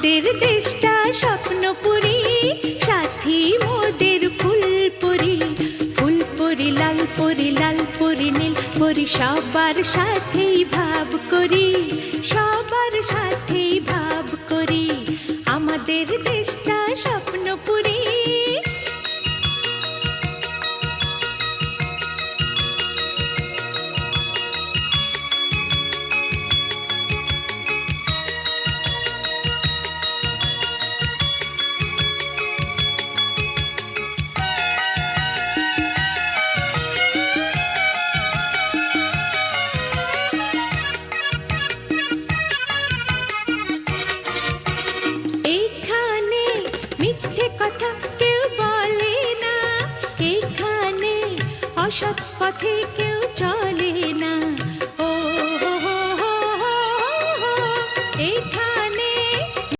আমাদের দেশটা স্বপ্নপুরী, সাথী মোদের ফুলপুরি। ফুলপুরি লাল পরি, লাল পরি নীল পরি, সবার সাথেই ভাব করি, সবার সাথেই ভাব করি। আমাদের দেশটা স্বপ্নপুরী। অসৎ পথে